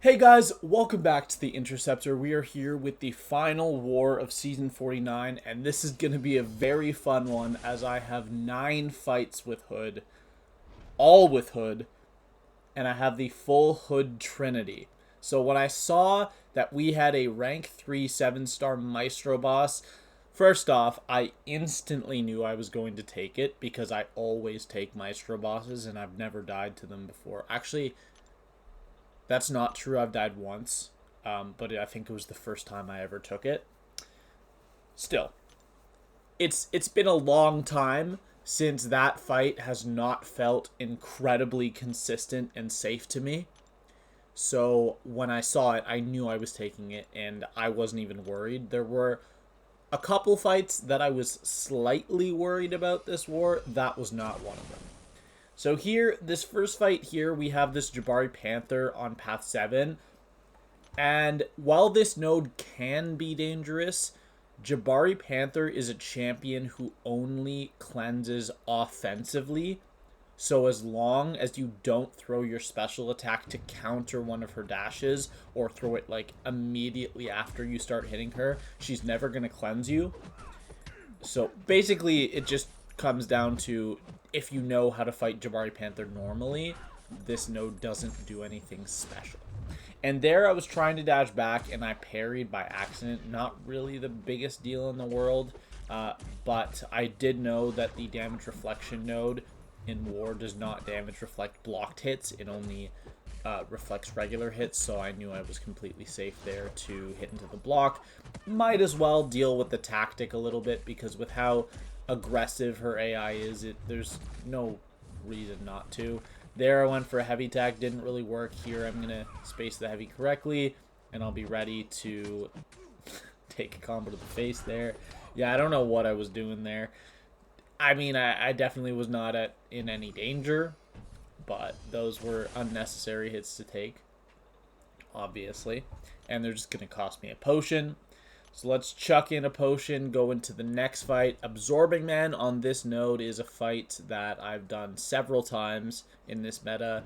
Hey guys, welcome back to the Interceptor. We are here with the final war of Season 49, and this is going to be a very fun one as I have 9 fights with Hood, all with Hood, and I have the full Hood Trinity. So when I saw that we had a rank 3 7-star Maestro boss, first off, I instantly knew I was going to take it because I always take Maestro bosses and I've never died to them before. Actually, that's not true. I've died once, but I think it was the first time I ever took it. Still, it's been a long time since that fight has not felt incredibly consistent and safe to me. So when I saw it, I knew I was taking it, and I wasn't even worried. There were a couple fights that I was slightly worried about this war. That was not one of them. So here, this first fight here, we have this Jabari Panther on path 7. And while this node can be dangerous, Jabari Panther is a champion who only cleanses offensively. So as long as you don't throw your special attack to counter one of her dashes or throw it like immediately after you start hitting her, she's never going to cleanse you. So basically it just comes down to if you know how to fight Jabari Panther normally, this node doesn't do anything special. And there I was trying to dash back and I parried by accident. Not really the biggest deal in the world, but I did know that the damage reflection node in war does not damage reflect blocked hits. It only reflects regular hits, so I knew I was completely safe there to hit into the block. Might as well deal with the tactic a little bit because with how aggressive her AI is, there's no reason not to. There I went for a heavy attack, didn't really work. Here I'm going to space the heavy correctly, and I'll be ready to take a combo to the face there. Yeah, I don't know what I was doing there. I mean, I definitely was not in any danger, but those were unnecessary hits to take, obviously. And they're just going to cost me a potion. So let's chuck in a potion, go into the next fight. Absorbing Man on this node is a fight that I've done several times in this meta.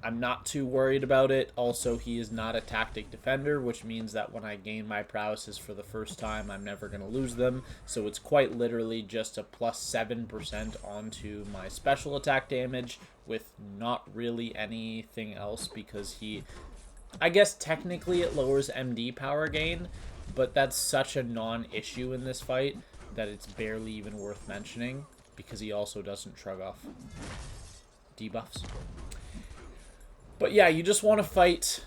I'm not too worried about it. Also, he is not a tactic defender, which means that when I gain my prowesses for the first time, I'm never going to lose them. So it's quite literally just a plus 7% onto my special attack damage with not really anything else because I guess technically it lowers MD power gain, but that's such a non-issue in this fight that it's barely even worth mentioning because he also doesn't shrug off debuffs. But yeah, you just want to fight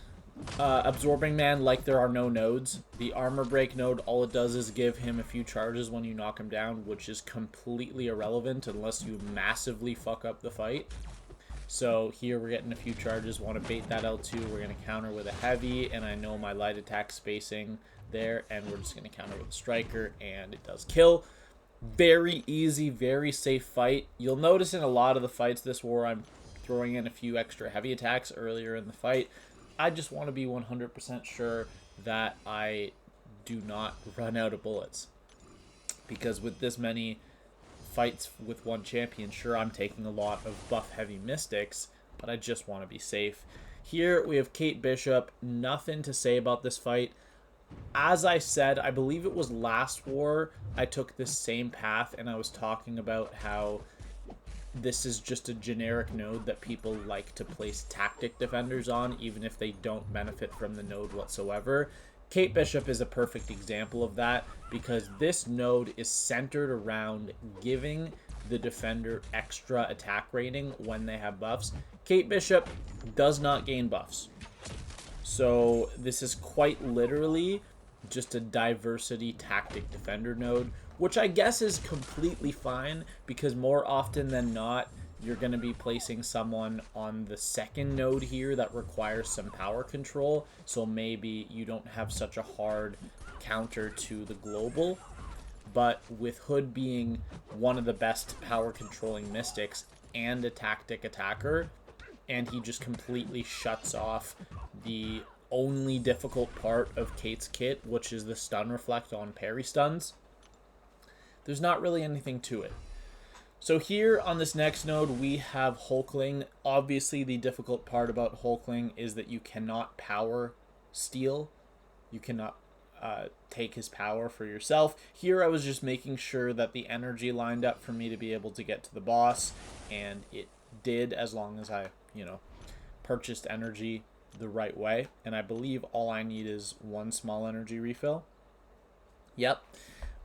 Absorbing Man like there are no nodes. The Armor Break node, all it does is give him a few charges when you knock him down, which is completely irrelevant unless you massively fuck up the fight. So here we're getting a few charges, want to bait that L2, we're going to counter with a heavy, and I know my light attack spacing there, and we're just going to counter with a striker, and it does kill. Very easy, very safe fight. You'll notice in a lot of the fights this war, I'm throwing in a few extra heavy attacks earlier in the fight. I just want to be 100% sure that I do not run out of bullets, because with this many fights with one champion, sure, I'm taking a lot of buff heavy mystics, but I just want to be safe. Here we have Kate Bishop. Nothing to say about this fight. As I said, I believe it was last war, I took this same path and I was talking about how this is just a generic node that people like to place tactic defenders on, even if they don't benefit from the node whatsoever. Kate Bishop is a perfect example of that because this node is centered around giving the defender extra attack rating when they have buffs. Kate Bishop does not gain buffs. So this is quite literally just a diversity tactic defender node, which I guess is completely fine because more often than not, you're going to be placing someone on the second node here that requires some power control. So maybe you don't have such a hard counter to the global. But with Hood being one of the best power controlling mystics and a tactic attacker, and he just completely shuts off the only difficult part of Kate's kit, which is the stun reflect on parry stuns, there's not really anything to it. So here on this next node, we have Hulkling. Obviously, the difficult part about Hulkling is that you cannot power steal. You cannot take his power for yourself. Here, I was just making sure that the energy lined up for me to be able to get to the boss, and it did, as long as I, purchased energy the right way. And I believe all I need is one small energy refill. Yep.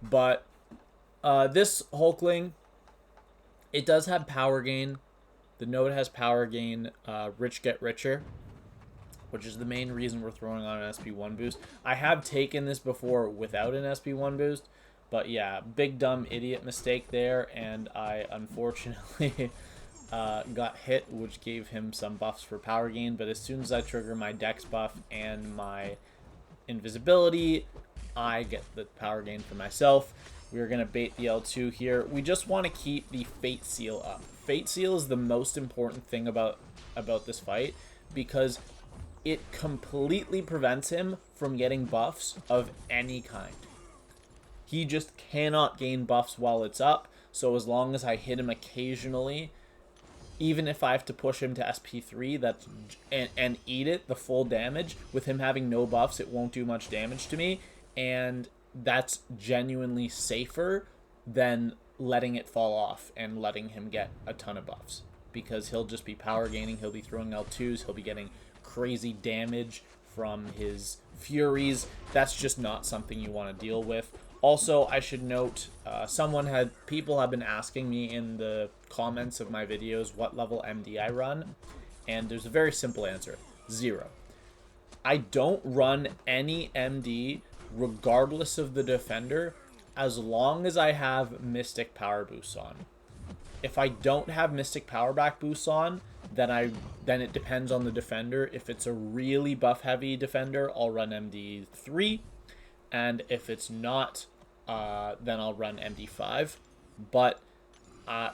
But this Hulkling, it does have power gain. The node has power gain, rich get richer, which is the main reason we're throwing on an SP1 boost. I have taken this before without an SP1 boost, but yeah, big dumb idiot mistake there, and I unfortunately got hit, which gave him some buffs for power gain. But as soon as I trigger my dex buff and my invisibility, I get the power gain for myself. We're going to bait the L2 here. We just want to keep the Fate Seal up. Fate Seal is the most important thing about this fight, because it completely prevents him from getting buffs of any kind. He just cannot gain buffs while it's up, so as long as I hit him occasionally, even if I have to push him to SP3 and eat it, the full damage, with him having no buffs, it won't do much damage to me, and that's genuinely safer than letting it fall off and letting him get a ton of buffs, because he'll just be power gaining, he'll be throwing L2s, he'll be getting crazy damage from his Furies. That's just not something you want to deal with. Also, I should note, people have been asking me in the comments of my videos what level MD I run, and there's a very simple answer: 0. I don't run any MD regardless of the defender, as long as I have Mystic Power Boosts on. If I don't have Mystic Power Back Boosts on, then it depends on the defender. If it's a really buff heavy defender, I'll run MD3, and if it's not, then I'll run MD5. But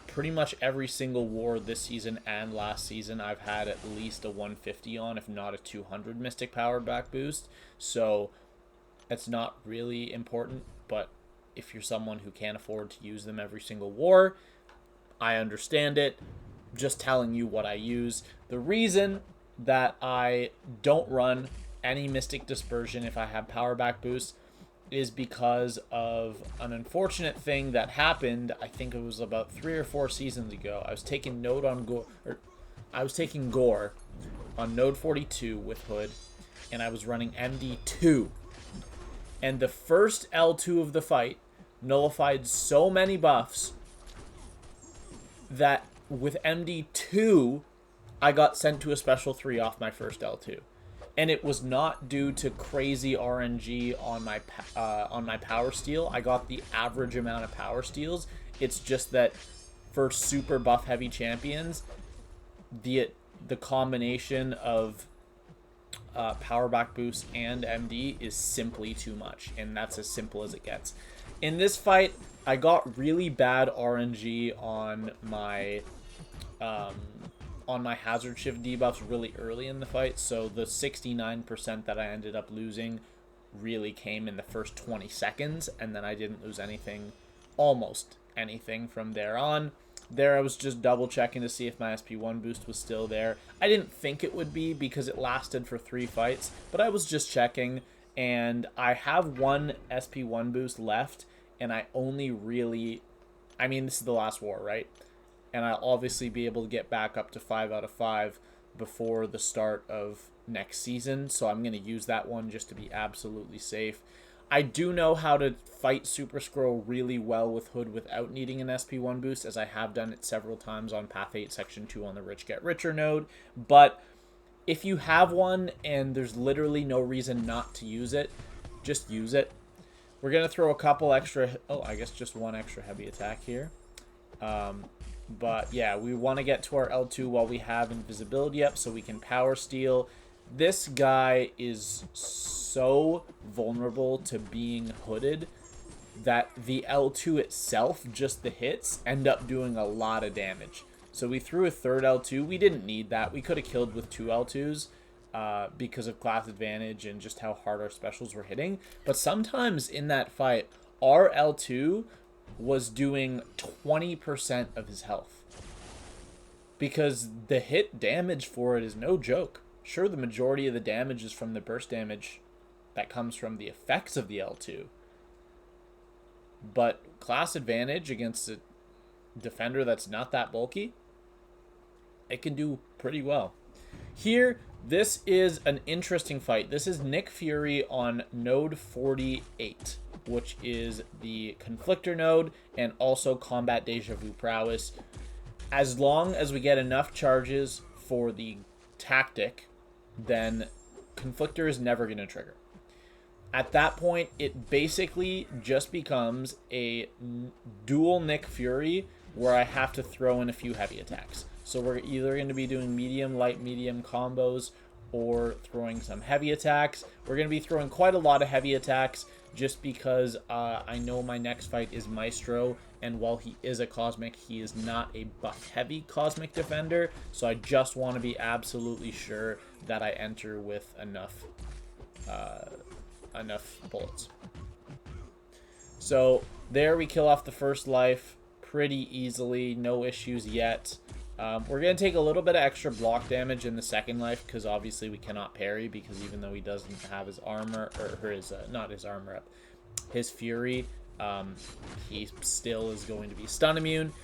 pretty much every single war this season and last season, I've had at least a 150 on, if not a 200 Mystic Power Back boost. So it's not really important, but if you're someone who can't afford to use them every single war, I understand it. Just telling you what I use. The reason that I don't run any Mystic Dispersion if I have power back boost is because of an unfortunate thing that happened. I think it was about 3 or 4 seasons ago. I was taking Gorr on node 42 with Hood, and I was running MD2. And the first L2 of the fight nullified so many buffs that with MD2, I got sent to a special 3 off my first L2. And it was not due to crazy RNG on my power steal. I got the average amount of power steals. It's just that for super buff heavy champions, the combination of power back boost and MD is simply too much, and that's as simple as it gets. In this fight, I got really bad RNG on my hazard shift debuffs really early in the fight, so the 69% that I ended up losing really came in the first 20 seconds, and then I didn't lose anything, almost anything from there on. There I was just double checking to see if my SP1 boost was still there. I didn't think it would be because it lasted for 3 fights, but I was just checking, and I have one SP1 boost left, and I only really, I mean, this is the last war, right? And I'll obviously be able to get back up to 5 out of 5 before the start of next season, so I'm going to use that one just to be absolutely safe. I do know how to fight Super Skrull really well with Hood without needing an SP1 boost, as I have done it several times on Path 8 Section 2 on the Rich Get Richer node. But if you have one and there's literally no reason not to use it, just use it. We're going to throw a couple extra, I guess just one extra heavy attack here. But yeah, we want to get to our L2 while we have invisibility up so we can power steal. This guy is so vulnerable to being hooded that the L2 itself, just the hits, end up doing a lot of damage. So we threw a third L2. We didn't need that. We could have killed with 2 L2s because of class advantage and just how hard our specials were hitting. But sometimes in that fight, our L2 was doing 20% of his health. Because the hit damage for it is no joke. Sure, the majority of the damage is from the burst damage that comes from the effects of the L2. But class advantage against a defender that's not that bulky, it can do pretty well. Here, this is an interesting fight. This is Nick Fury on node 48, which is the Conflictor node and also Combat Deja Vu Prowess. As long as we get enough charges for the tactic, then Conflictor is never going to trigger. At that point, it basically just becomes a dual Nick Fury where I have to throw in a few heavy attacks. So we're either going to be doing medium, light, medium combos or throwing some heavy attacks. We're going to be throwing quite a lot of heavy attacks just because I know my next fight is Maestro, and while he is a Cosmic, he is not a buff-heavy Cosmic defender, so I just want to be absolutely sure that I enter with enough bullets. So there we kill off the first life pretty easily, no issues yet. We're going to take a little bit of extra block damage in the second life because obviously we cannot parry, because even though he doesn't have his armor, or his, not his armor up, his fury, he still is going to be stun immune.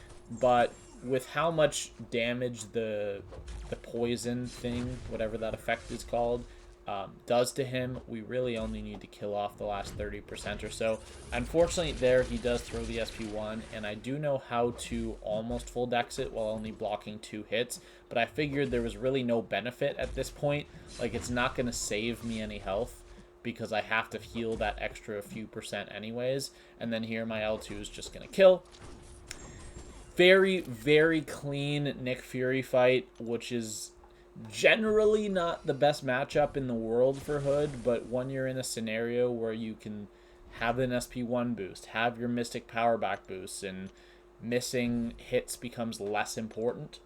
But with how much damage the poison thing, whatever that effect is called, does to him, we really only need to kill off the last 30% or so. Unfortunately, there he does throw the SP1, and I do know how to almost full dex it while only blocking 2 hits, but I figured there was really no benefit at this point. Like, it's not going to save me any health because I have to heal that extra few percent anyways, and then here my L2 is just going to kill. Very, very clean Nick Fury fight, which is generally not the best matchup in the world for Hood, but when you're in a scenario where you can have an SP1 boost, have your Mystic Power back boost, and missing hits becomes less important,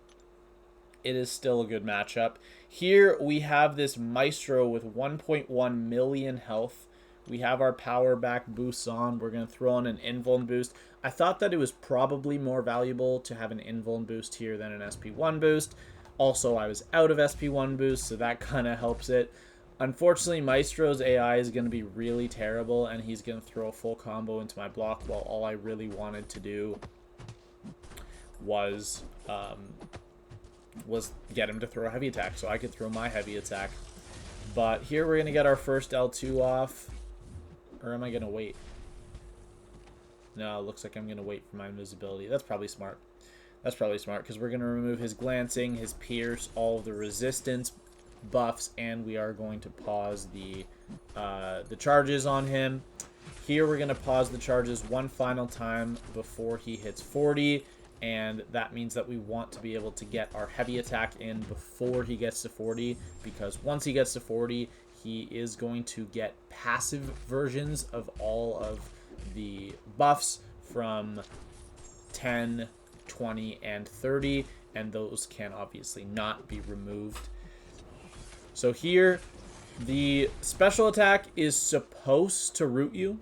it is still a good matchup. Here we have this Maestro with 1.1 million health. We have our power back boosts on. We're going to throw on an invuln boost. I thought that it was probably more valuable to have an invuln boost here than an SP1 boost. Also, I was out of SP1 boost, so that kind of helps it. Unfortunately, Maestro's AI is going to be really terrible, and he's going to throw a full combo into my block, while all I really wanted to do was get him to throw a heavy attack, so I could throw my heavy attack. But here we're going to get our first L2 off. Or am I going to wait? No, it looks like I'm going to wait for my invisibility. That's probably smart. That's probably smart, because we're going to remove his glancing, his pierce, all of the resistance buffs, and we are going to pause the charges on him. Here we're going to pause the charges one final time before he hits 40, and that means that we want to be able to get our heavy attack in before he gets to 40, because once he gets to 40, he is going to get passive versions of all of the buffs from 10, 20, and 30, and those can obviously not be removed. So here, the special attack is supposed to root you,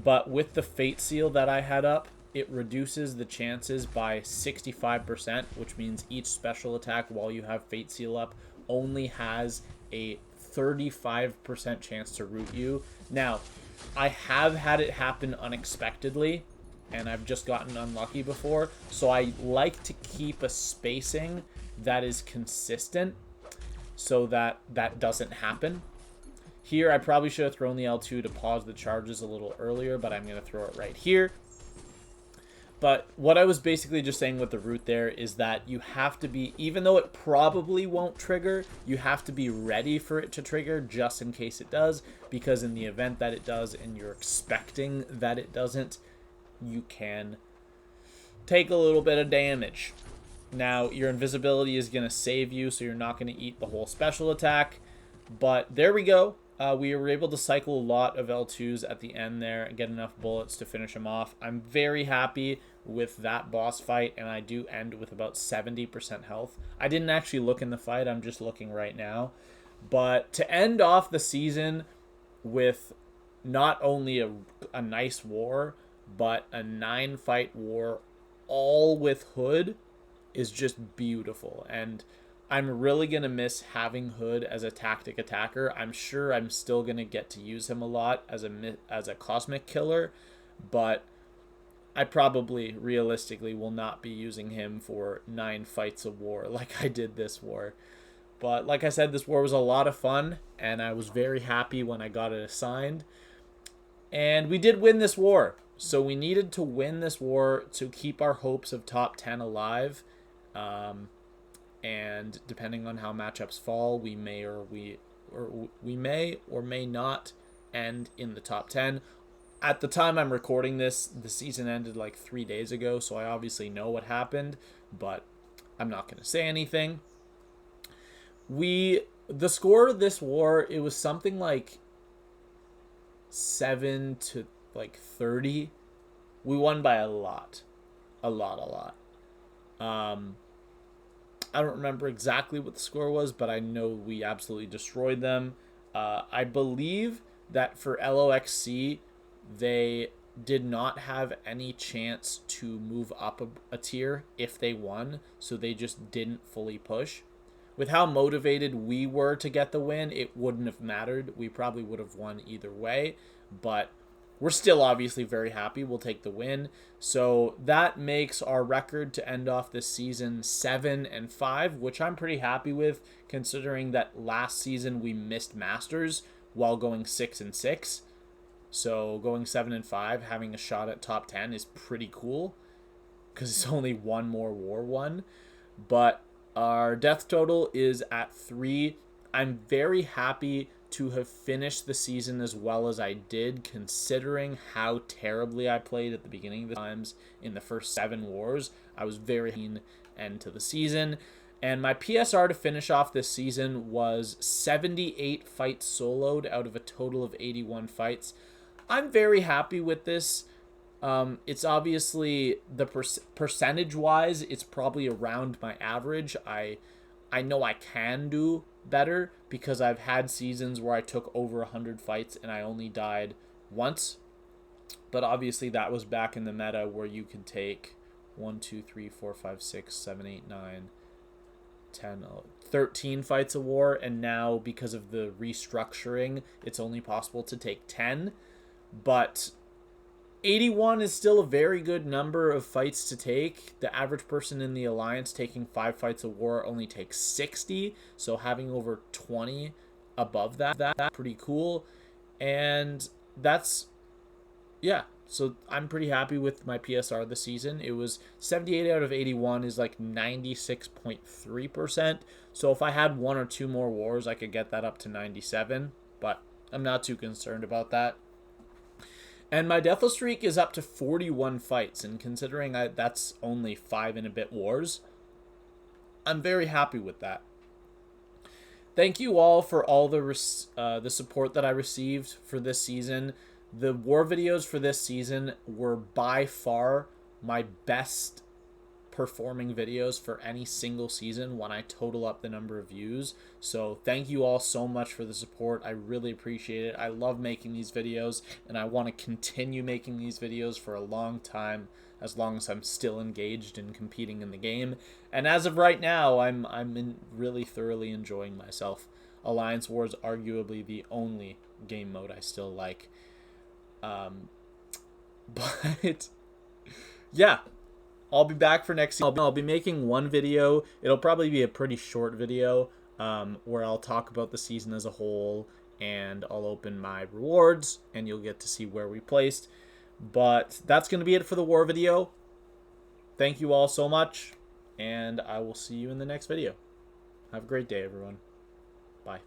but with the Fate Seal that I had up, it reduces the chances by 65%, which means each special attack while you have Fate Seal up only has a 35% chance to root you. Now, I have had it happen unexpectedly, and I've just gotten unlucky before, so I like to keep a spacing that is consistent so that that doesn't happen. Here, I probably should have thrown the L2 to pause the charges a little earlier, but I'm going to throw it right here. But what I was basically just saying with the root there is that you have to be, even though it probably won't trigger, you have to be ready for it to trigger just in case it does, because in the event that it does and you're expecting that it doesn't, you can take a little bit of damage. Now, your invisibility is going to save you, so you're not going to eat the whole special attack. But there we go. We were able to cycle a lot of L2s at the end there and get enough bullets to finish him off. I'm very happy with that boss fight, and I do end with about 70% health. I didn't actually look in the fight. I'm just looking right now. But to end off the season with not only a nice war, but a 9-fight war all with Hood is just beautiful. And I'm really going to miss having Hood as a tactic attacker. I'm sure I'm still going to get to use him a lot as a cosmic killer, but I probably realistically will not be using him for 9 fights a war like I did this war. But like I said, this war was a lot of fun, and I was very happy when I got it assigned. And we did win this war. So we needed to win this war to keep our hopes of top 10 alive. And depending on how matchups fall, we may or may not end in the top 10. At the time I'm recording this, the season ended like 3 days ago, so I obviously know what happened, but I'm not going to say anything. The score of this war, it was something like 7 to like 30. We won by a lot. A lot. I don't remember exactly what the score was, but I know we absolutely destroyed them. I believe that for LOXC, they did not have any chance to move up a tier if they won, so they just didn't fully push. With how motivated we were to get the win, it wouldn't have mattered. We probably would have won either way, but we're still obviously very happy. We'll take the win. So that makes our record to end off this season 7-5, which I'm pretty happy with, considering that last season we missed Masters while going 6-6. So going 7-5, having a shot at top 10 is pretty cool, because it's only one more war won. But our death total is at 3. I'm very happy to have finished the season as well as I did, considering how terribly I played at the beginning of the times in the first 7 wars. I was very keen end to the season. And my PSR to finish off this season was 78 fights soloed out of a total of 81 fights. I'm very happy with this. It's obviously, the percentage-wise, it's probably around my average. I know I can do better because I've had seasons where I took over 100 fights and I only died once. But obviously that was back in the meta where you could take 1, 2, 3, 4, 5, 6, 7, 8, 9, 10, 13 fights a war. And now because of the restructuring, it's only possible to take 10. But 81 is still a very good number of fights to take. The average person in the Alliance taking 5 fights a war only takes 60. So having over 20 above that's pretty cool. And that's, yeah. So I'm pretty happy with my PSR this season. It was 78 out of 81 is like 96.3%. So if I had 1 or 2 more wars, I could get that up to 97. But I'm not too concerned about that. And my Deathless streak is up to 41 fights, and considering that's only 5 and a bit wars, I'm very happy with that. Thank you all for all the support that I received for this season. The war videos for this season were by far my best performing videos for any single season when I total up the number of views. So thank you all so much for the support. I really appreciate it. I love making these videos, and I want to continue making these videos for a long time, as long as I'm still engaged in competing in the game. And as of right now, I'm really thoroughly enjoying myself. Alliance War is arguably the only game mode I still like. But yeah, I'll be back for next season. I'll be making one video. It'll probably be a pretty short video where I'll talk about the season as a whole, and I'll open my rewards, and you'll get to see where we placed. But that's going to be it for the war video. Thank you all so much, and I will see you in the next video. Have a great day, everyone. Bye.